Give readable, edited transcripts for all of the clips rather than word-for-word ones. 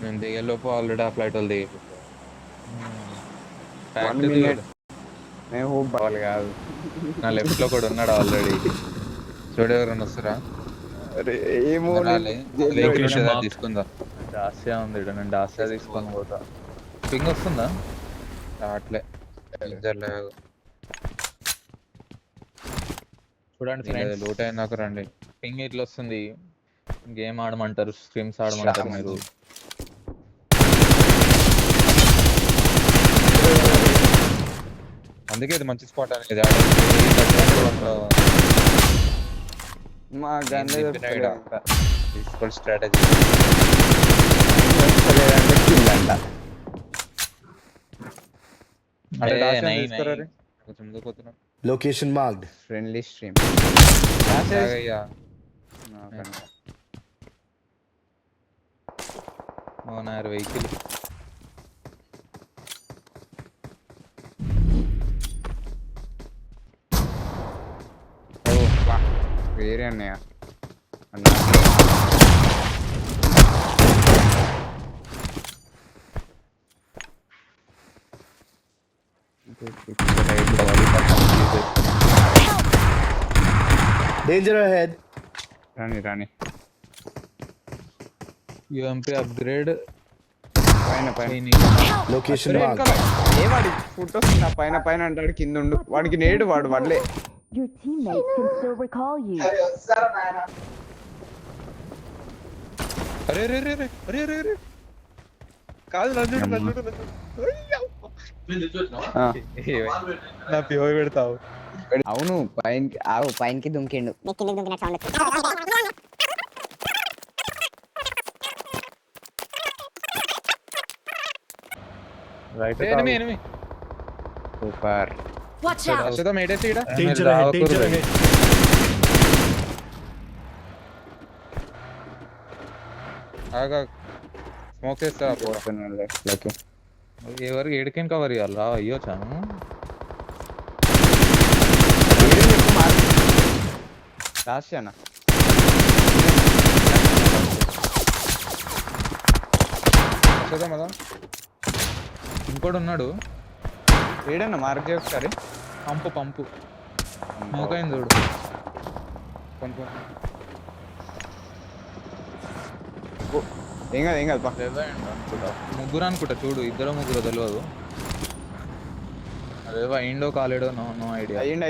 నేను దిగేలోపు ఆల్రెడీ ఆ ఫ్లైట్ వాళ్ళు దిగిపోతారు. 1 ఫ్యాక్టరీ minute దిగడు. నేను హోప్ వాళ్ళు కాదు. నా లెఫ్ట్ లో కూడా ఉన్నాడు ఆల్రెడీ. చూడు ఎవరైనా వస్తారా? అరే ఏమో రాలే. జైల్లో వెహికల్ పెట్టిన. ఉంటుంది అది తీసుకుందా. డాసియా ఉంది ఈడ, నేను డాసియా తీసుకొని పోతా. పింగ్ వస్తుందా? రావట్లే. డేంజర్ లేదు. చూడండి వీళ్ళది ఫ్రెండ్స్, లూట్ అయినాక రండి. పింగ్ ఇట్లా వస్తుంది. గేమ్ ఆడమంటారు, స్ట్రీమ్స్ ఆడమంటారు మీరు. అందుకే ఇది మంచి స్పాట్ అనేది. మా గన్నే తీసుకోవాలి స్ట్రాటజీ. అంటే కిల్ అంట. అరే డాష్ నై తీసుకురా నై. కొంచెం ముందుకు పోతున్నాం. Location marked. Friendly stream. ఆగయ్యా. Owner vehicle. వేరే అన్నయ్య Danger ahead. రాని రాని యూఎంపీ అప్గ్రేడ్. పైన పైన Location marked. ఏ వాడి ఫుట్ వస్తుంది పైన పైన అంటాడు, కింద ఉండు. వాడికి నేడు వాడు వడ్లే. Your teammates can still recall you. అరే రే రే రే అరే రే రే. కాదు నా పిఓ పెడతావు. అవును పైనకి దుంకిండు. Right enemy super. Watch out! అశోకం ఏడేసి ఈడ. Danger ahead. Danger ahead. ఆగా స్మోక్ చేస్తా. ఎవరు ఏడికైనా కవర్ ఇవ్వాలి రా. అయ్యో చాను రాశానా అశోకం కదా. ఇంకోటి ఉన్నాడు. ఏడన్నా మార్క్ చేయ ఒకసారి. పంపు స్మోక్ అయింది చూడు. కొంచెం ఏం కాదు పా. ముగ్గురు అనుకుంటా చూడు. ముగ్గురు తెలియదు. అదేవో అయిండో కాలేడో నో ఐడియా. అయ్యిండు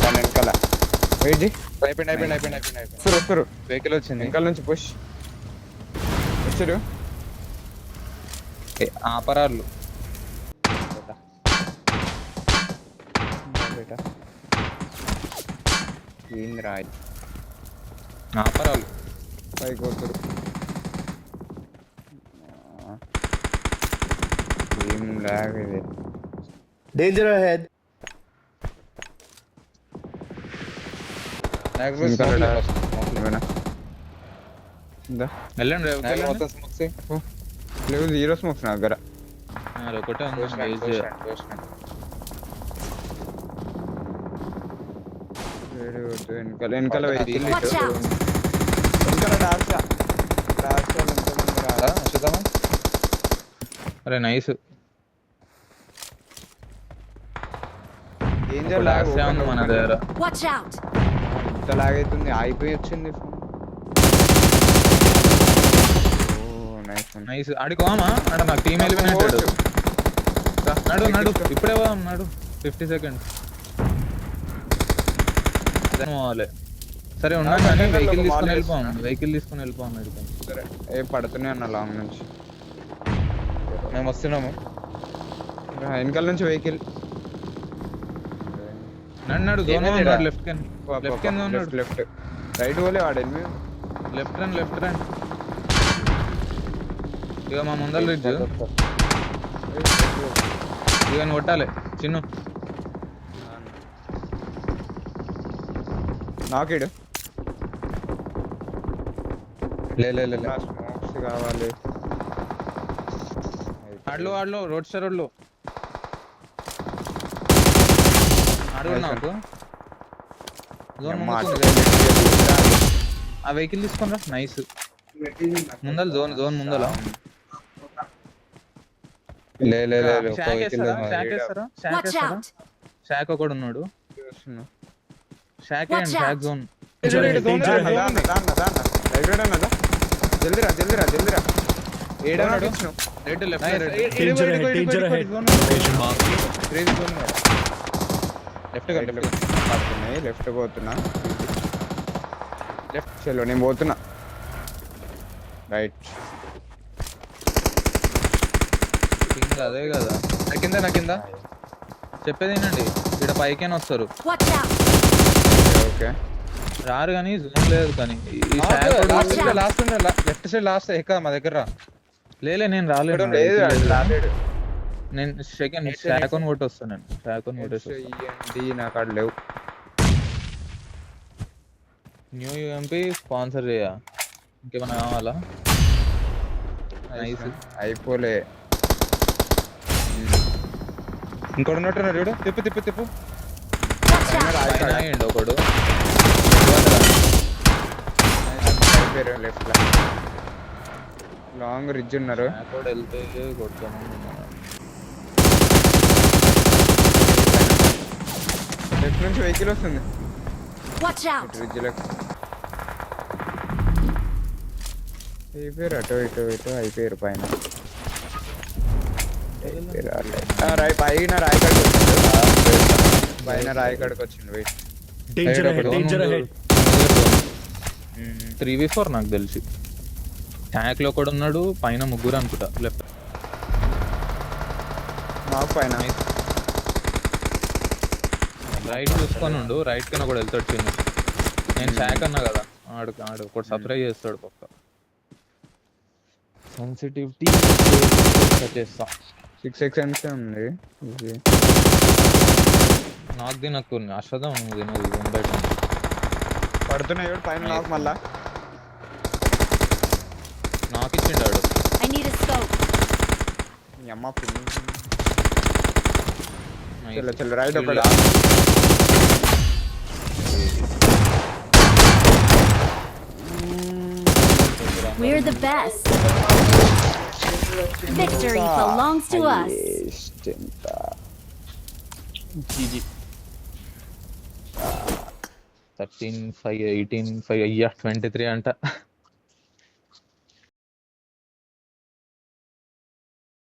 వెనకాల వెయిట్ చేయి. అయిపోయింది. వస్తారు వెహికల్ వచ్చింది. వెనకాల నుంచి పుష్ వచ్చారు. ఆపరాళ్ళు. ఏంది రాయి ఆపరాళ్ళు పైకి వస్తారు. ఏం లాగ్ ఇది. Danger ahead. వెళ్ళండి లేవు 0 స్మోక్స్ నా దగ్గర. ఒకటే వెనకాల Watch out! అరే నైస్. డేంజర్ మన దగ్గర Watch out! ఎంత లాగ్ అవుతుంది. ఆగిపోయి వచ్చింది ఫోన్. నైస్. ఆడికోమా ఆడ నాకు టీమ్ ఎలిమినేటెడ్. నడు ఇప్పుడే పోదాం. 50 seconds. పోవాలి. సరే ఉన్నాను కానీ వెహికల్ తీసుకొని వెళ్ళిపోయాం. సరే ఏ పడుతూనే అన్న లాంగ్ నుంచి. మేము వస్తున్నాము. వెనకాల నుంచి వెహికల్ నడు లెఫ్ట్ లెఫ్ట్ రైట్ పోలే వాడు. లెఫ్ట్ రండి. ఇక మా ముందర రిడ్జ్ ఇక కొట్టాలి చిన్ను. నాకేడు స్మోక్స్ కావాలి. ఆడలో రోడ్ స్టార్ రోడ్లో ఆడు నాకు ఆ వెహికల్ తీసుకున్నా నైస్. ముందల జోన్ ముందల లే లే లే లే, ఒక్క షాక్ వెహికల్ వేస్తారా షాక్ వేస్తారా షాక్ Watch వేస్తారా out! షాక్ ఒకడు ఉన్నాడు. చూస్తున్నా. Shock Watch and shock out. Zone. Danger ahead, danger ahead. జల్దిరా ఏడా ఉన్నాడు? ఇచ్చినావు red left Nice. Red. Danger ahead, danger ahead. Location marked. Left గా లెఫ్ట్ పడుతున్నాయి లెఫ్ట్ పోతున్నా లెఫ్ట్ చలో నేను పోతున్నా రైట్ కింద అదే కదా నా కింద చెప్పేది ఏంటండి ఇక్కడ పైకైనా వస్తారు Watch out! ఓకే రారు కానీ జోన్ లేదు కానీ ఈ shock last Watch out. Last left side last ఎక్క మా దగ్గర రా. లేలే నేను రాలేదు లేదు రాలేడు నేను సెకండ్ షాక్ అని కొట్టొస్తాను నేను షాక్ అని కొట్టేస్తాను. ఇయ్యండి నాకు అక్కడ లేవు న్యూ యూఎంపీ స్పాన్సర్ చేయ ఇంకేమైనా కావాలా? నైస్. అయిపోలే ఇంకోటి ఉన్నట్టున్నాడు చూడు, తిప్పు తిప్పు తిప్పు. Watch out! పైన ఆగిండు ఒకడు. అయిపోయారు లెఫ్ట్ లో లాంగ్ రిడ్జ్ ఉన్నారు షాక్ కూడా వెళ్తే కొడతాము. లెఫ్ట్ నుంచి వెహికల్ వస్తుంది Watch out! రిడ్జ్ లెఫ్ట్ అయిపోయారు అటు ఇటు ఇటు అయిపోయారు పైన పైన రాయకాడికి వచ్చిండు పైన రాయకాడికి వచ్చిండు wait Danger ahead, danger ahead. 3v4 నాకు తెలిసి. ట్యాంక్ లో కూడా ఉన్నాడు, పైన ముగ్గురు అనుకుంటా లెఫ్ట్. మాకు పైన రైట్ చూసుకొని ఉండు, రైట్ కింద కూడా వెళ్తాడు చిన్న. నేను షాక్ అన్నా కదా, ఆడు ఆడు ఒకటి సర్ప్రైజ్ చేస్తాడు పక్క. సెన్సిటివిటీ చేస్తా. 6x ఎంసీ ఉంది ఇది. నాకు తినకు అశ్వదం నువ్వు తినదు వన్ బై టెన్. పడుతున్నాయి చూడు పైన నాకు మళ్ళా నాకు ఇచ్చిండాడు. I need a scope. మీ అమ్మ పిన్ని Nice. చలో చలో రైట్ ఒకటి We're the best. Victory belongs to us. 13-5 18-5 అయ్యా 23 అంట.